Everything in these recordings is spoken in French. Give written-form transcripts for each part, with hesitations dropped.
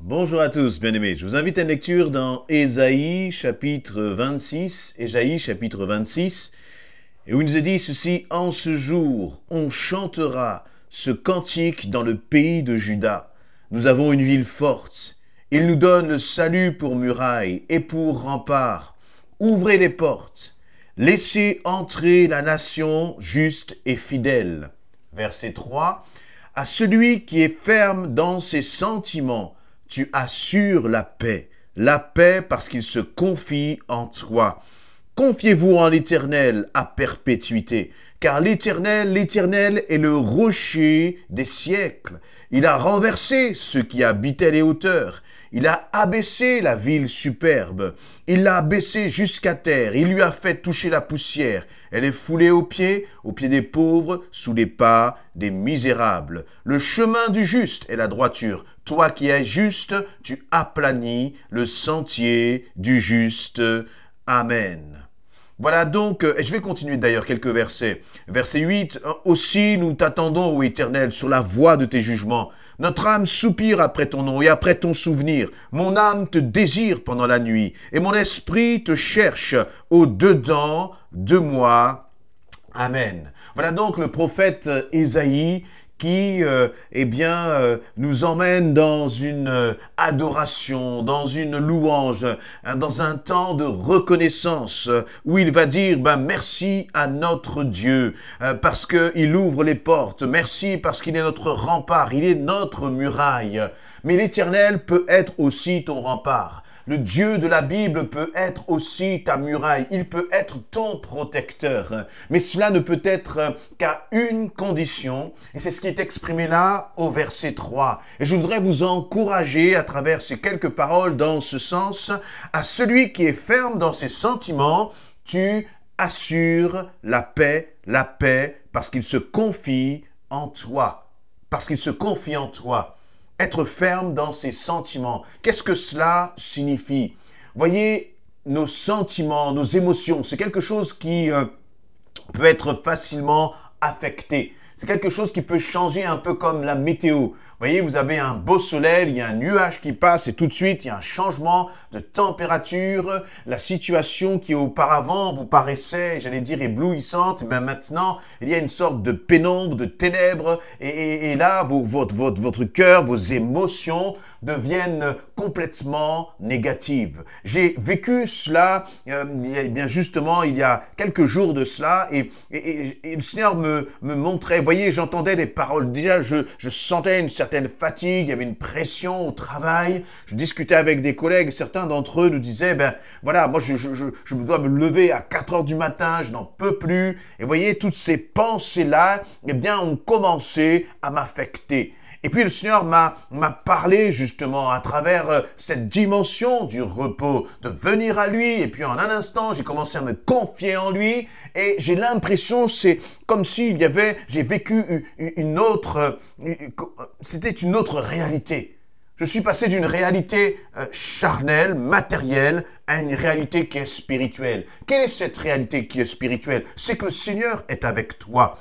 Bonjour à tous, bien-aimés. Je vous invite à une lecture dans Ésaïe chapitre 26, Ésaïe chapitre 26, et où il nous est dit ceci: « En ce jour, on chantera ce cantique dans le pays de Juda. Nous avons une ville forte. Il nous donne le salut pour muraille et pour rempart. Ouvrez les portes. Laissez entrer la nation juste et fidèle. » Verset 3. « À celui qui est ferme dans ses sentiments, tu assures la paix parce qu'il se confie en toi. Confiez-vous en l'Éternel à perpétuité, car l'Éternel est le rocher des siècles. Il a renversé ceux qui habitaient les hauteurs. Il a abaissé la ville superbe. Il l'a abaissée jusqu'à terre. Il lui a fait toucher la poussière. Elle est foulée aux pieds des pauvres, sous les pas des misérables. Le chemin du juste est la droiture. Toi qui es juste, tu aplanis le sentier du juste. Amen. » Voilà donc, et je vais continuer d'ailleurs quelques versets. Verset 8, « Aussi nous t'attendons, ô Éternel, sur la voie de tes jugements. Notre âme soupire après ton nom et après ton souvenir. Mon âme te désire pendant la nuit, et mon esprit te cherche au-dedans de moi. Amen. » Voilà donc le prophète Ésaïe qui nous emmène dans une adoration, dans une louange, dans un temps de reconnaissance où il va dire merci à notre Dieu parce qu'il ouvre les portes, merci parce qu'il est notre rempart, il est notre muraille. Mais l'Éternel peut être aussi ton rempart. Le Dieu de la Bible peut être aussi ta muraille, il peut être ton protecteur. Mais cela ne peut être qu'à une condition, et c'est ce qui est exprimé là au verset 3. Et je voudrais vous encourager à travers ces quelques paroles dans ce sens: à celui qui est ferme dans ses sentiments, tu assures la paix parce qu'il se confie en toi. Parce qu'il se confie en toi. Être ferme dans ses sentiments. Qu'est-ce que cela signifie? Voyez, nos sentiments, nos émotions, c'est quelque chose qui peut être facilement affecté. C'est quelque chose qui peut changer un peu comme la météo. Vous voyez, vous avez un beau soleil, il y a un nuage qui passe et tout de suite, il y a un changement de température. La situation qui auparavant vous paraissait, j'allais dire, éblouissante, maintenant, il y a une sorte de pénombre, de ténèbres. Et là, votre cœur, vos émotions deviennent complètement négatives. J'ai vécu cela, bien justement, il y a quelques jours de cela, et le Seigneur me montrait. Vous voyez, j'entendais les paroles. Déjà, je sentais une certaine fatigue, il y avait une pression au travail. Je discutais avec des collègues, certains d'entre eux nous disaient, voilà, moi je dois me lever à 4 heures du matin, je n'en peux plus. Et vous voyez, toutes ces pensées-là, ont commencé à m'affecter. Et puis le Seigneur m'a parlé justement à travers cette dimension du repos, de venir à lui. Et puis en un instant, j'ai commencé à me confier en lui. Et j'ai l'impression, c'est comme si j'ai vécu c'était une autre réalité. Je suis passé d'une réalité charnelle, matérielle, à une réalité qui est spirituelle. Quelle est cette réalité qui est spirituelle? C'est que le Seigneur est avec toi.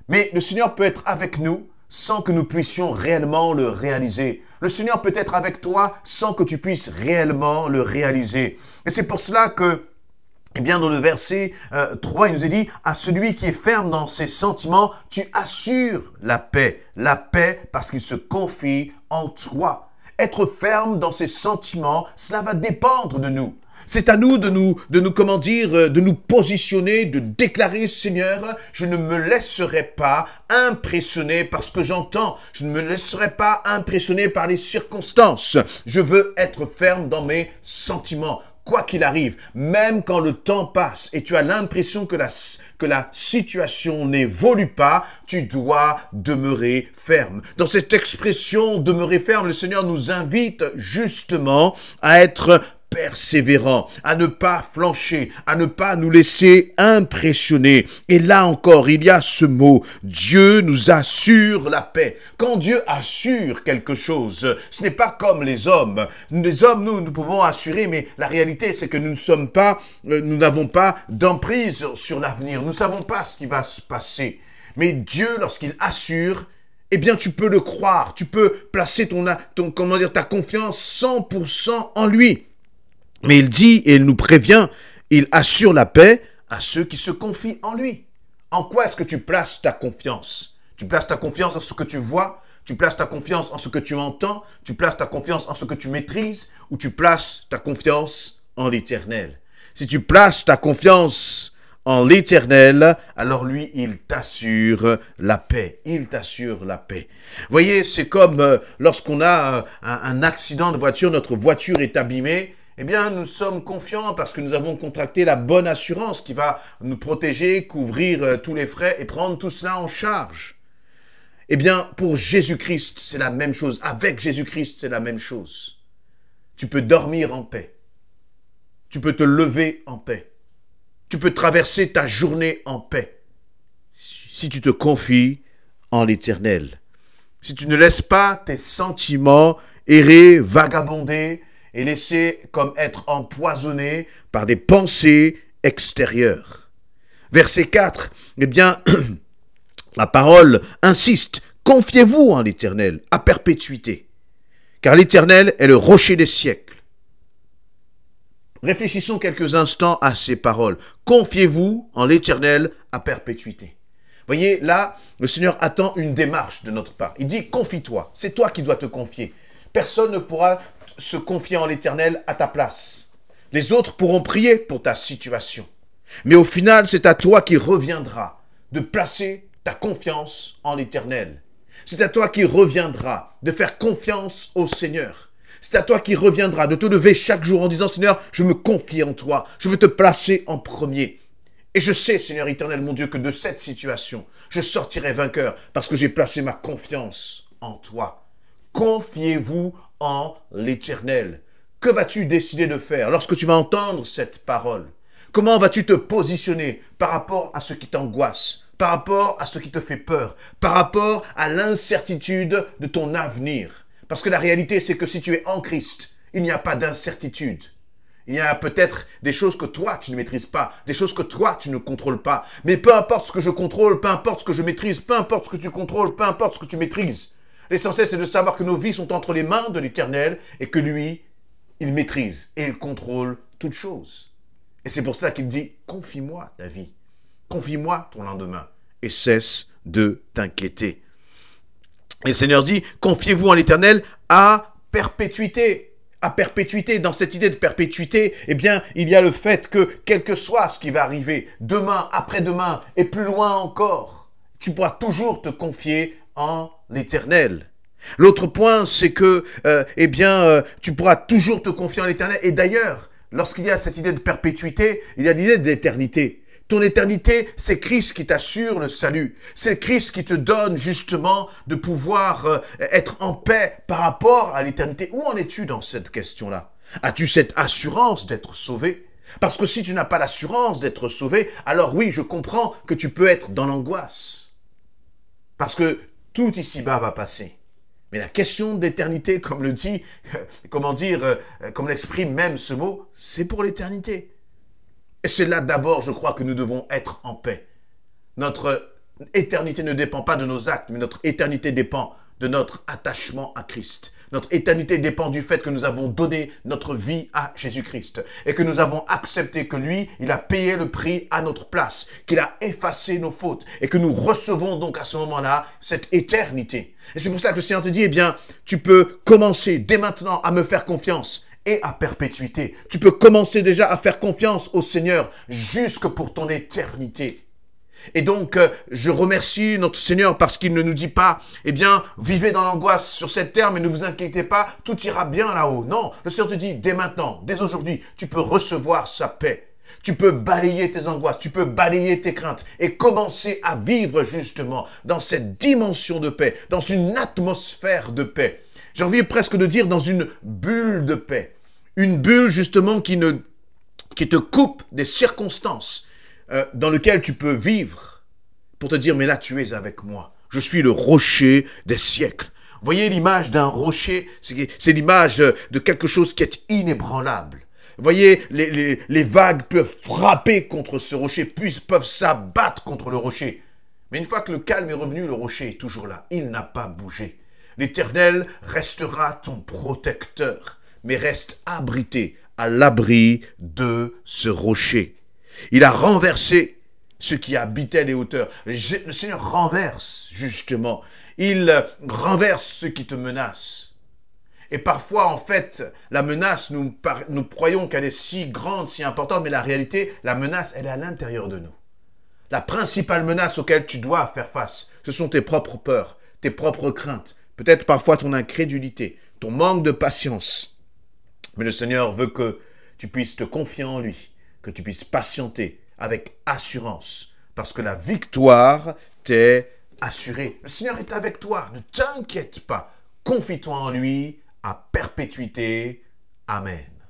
Mais le Seigneur peut être avec nous sans que nous puissions réellement le réaliser. Le Seigneur peut être avec toi sans que tu puisses réellement le réaliser. Et c'est pour cela que, dans le verset 3, il nous est dit, « À celui qui est ferme dans ses sentiments, tu assures la paix parce qu'il se confie en toi. » Être ferme dans ses sentiments, cela va dépendre de nous. C'est à nous de nous positionner, de déclarer: Seigneur, je ne me laisserai pas impressionner par ce que j'entends. Je ne me laisserai pas impressionner par les circonstances. Je veux être ferme dans mes sentiments. Quoi qu'il arrive, même quand le temps passe et tu as l'impression que la situation n'évolue pas, tu dois demeurer ferme. Dans cette expression « demeurer ferme », le Seigneur nous invite justement à être persévérant, à ne pas flancher, à ne pas nous laisser impressionner. Et là encore, il y a ce mot, Dieu nous assure la paix. Quand Dieu assure quelque chose, ce n'est pas comme les hommes. Les hommes, nous pouvons assurer, mais la réalité, c'est que nous n'avons pas d'emprise sur l'avenir. Nous ne savons pas ce qui va se passer. Mais Dieu, lorsqu'il assure, eh bien tu peux le croire, tu peux placer ta confiance 100% en lui. Mais il dit et il nous prévient, il assure la paix à ceux qui se confient en lui. En quoi est-ce que tu places ta confiance? Tu places ta confiance en ce que tu vois? Tu places ta confiance en ce que tu entends? Tu places ta confiance en ce que tu maîtrises? Ou tu places ta confiance en l'Éternel? Si tu places ta confiance en l'Éternel, alors lui, il t'assure la paix. Il t'assure la paix. Voyez, c'est comme lorsqu'on a un accident de voiture, notre voiture est abîmée. Eh bien, nous sommes confiants parce que nous avons contracté la bonne assurance qui va nous protéger, couvrir tous les frais et prendre tout cela en charge. Eh bien, pour Jésus-Christ, c'est la même chose. Avec Jésus-Christ, c'est la même chose. Tu peux dormir en paix. Tu peux te lever en paix. Tu peux traverser ta journée en paix. Si tu te confies en l'Éternel. Si tu ne laisses pas tes sentiments errer, vagabonder, et laisser comme être empoisonné par des pensées extérieures. Verset 4, eh bien, la parole insiste, confiez-vous en l'Éternel à perpétuité, car l'Éternel est le rocher des siècles. Réfléchissons quelques instants à ces paroles. Confiez-vous en l'Éternel à perpétuité. Voyez, là, le Seigneur attend une démarche de notre part. Il dit, confie-toi, c'est toi qui dois te confier. Personne ne pourra se confier en l'Éternel à ta place. Les autres pourront prier pour ta situation. Mais au final, c'est à toi qui reviendra de placer ta confiance en l'Éternel. C'est à toi qui reviendra de faire confiance au Seigneur. C'est à toi qui reviendra de te lever chaque jour en disant, Seigneur, je me confie en toi. Je veux te placer en premier. Et je sais, Seigneur éternel, mon Dieu, que de cette situation, je sortirai vainqueur parce que j'ai placé ma confiance en toi. Confiez-vous en l'Éternel. Que vas-tu décider de faire lorsque tu vas entendre cette parole? Comment vas-tu te positionner par rapport à ce qui t'angoisse, par rapport à ce qui te fait peur, par rapport à l'incertitude de ton avenir? Parce que la réalité, c'est que si tu es en Christ, il n'y a pas d'incertitude. Il y a peut-être des choses que toi, tu ne maîtrises pas, des choses que toi, tu ne contrôles pas. Mais peu importe ce que je contrôle, peu importe ce que je maîtrise, peu importe ce que tu contrôles, peu importe ce que tu maîtrises, l'essentiel, c'est de savoir que nos vies sont entre les mains de l'Éternel et que lui, il maîtrise et il contrôle toutes choses. Et c'est pour cela qu'il dit, confie-moi ta vie, confie-moi ton lendemain et cesse de t'inquiéter. Et le Seigneur dit, confiez-vous en l'Éternel à perpétuité. À perpétuité, dans cette idée de perpétuité, eh bien, il y a le fait que, quel que soit ce qui va arriver, demain, après-demain et plus loin encore, tu pourras toujours te confier en l'Éternel. L'autre point, c'est que, tu pourras toujours te confier en l'Éternel. Et d'ailleurs, lorsqu'il y a cette idée de perpétuité, il y a l'idée d'éternité. Ton éternité, c'est Christ qui t'assure le salut. C'est Christ qui te donne justement de pouvoir être en paix par rapport à l'éternité. Où en es-tu dans cette question-là? As-tu cette assurance d'être sauvé? Parce que si tu n'as pas l'assurance d'être sauvé, alors oui, je comprends que tu peux être dans l'angoisse. Parce que tout ici-bas va passer. Mais la question d'éternité, comme le dit, comme l'exprime même ce mot, c'est pour l'éternité. Et c'est là d'abord, je crois, que nous devons être en paix. Notre éternité ne dépend pas de nos actes, mais notre éternité dépend de notre attachement à Christ. Notre éternité dépend du fait que nous avons donné notre vie à Jésus-Christ et que nous avons accepté que lui, il a payé le prix à notre place, qu'il a effacé nos fautes et que nous recevons donc à ce moment-là cette éternité. Et c'est pour ça que le Seigneur te dit, eh bien, tu peux commencer dès maintenant à me faire confiance et à perpétuité. Tu peux commencer déjà à faire confiance au Seigneur jusque pour ton éternité. Et donc, je remercie notre Seigneur parce qu'il ne nous dit pas, eh bien, vivez dans l'angoisse sur cette terre, mais ne vous inquiétez pas, tout ira bien là-haut. Non, le Seigneur te dit, dès maintenant, dès aujourd'hui, tu peux recevoir sa paix. Tu peux balayer tes angoisses, tu peux balayer tes craintes et commencer à vivre justement dans cette dimension de paix, dans une atmosphère de paix. J'ai envie presque de dire dans une bulle de paix. Une bulle justement qui te coupe des circonstances dans lesquelles tu peux vivre pour te dire, mais là tu es avec moi. Je suis le rocher des siècles. Vous voyez l'image d'un rocher, c'est l'image de quelque chose qui est inébranlable. Vous voyez, les vagues peuvent frapper contre ce rocher, puis peuvent s'abattre contre le rocher. Mais une fois que le calme est revenu, le rocher est toujours là. Il n'a pas bougé. L'Éternel restera ton protecteur, mais reste abrité à l'abri de ce rocher. Il a renversé ceux qui habitaient les hauteurs. Le Seigneur renverse, justement. Il renverse ceux qui te menacent. Et parfois, en fait, la menace, nous croyons qu'elle est si grande, si importante, mais la réalité, la menace, elle est à l'intérieur de nous. La principale menace auquel tu dois faire face, ce sont tes propres peurs, tes propres craintes, peut-être parfois ton incrédulité, ton manque de patience. Mais le Seigneur veut que tu puisses te confier en lui, que tu puisses patienter avec assurance, parce que la victoire t'est assurée. Le Seigneur est avec toi, ne t'inquiète pas, confie-toi en lui à perpétuité. Amen.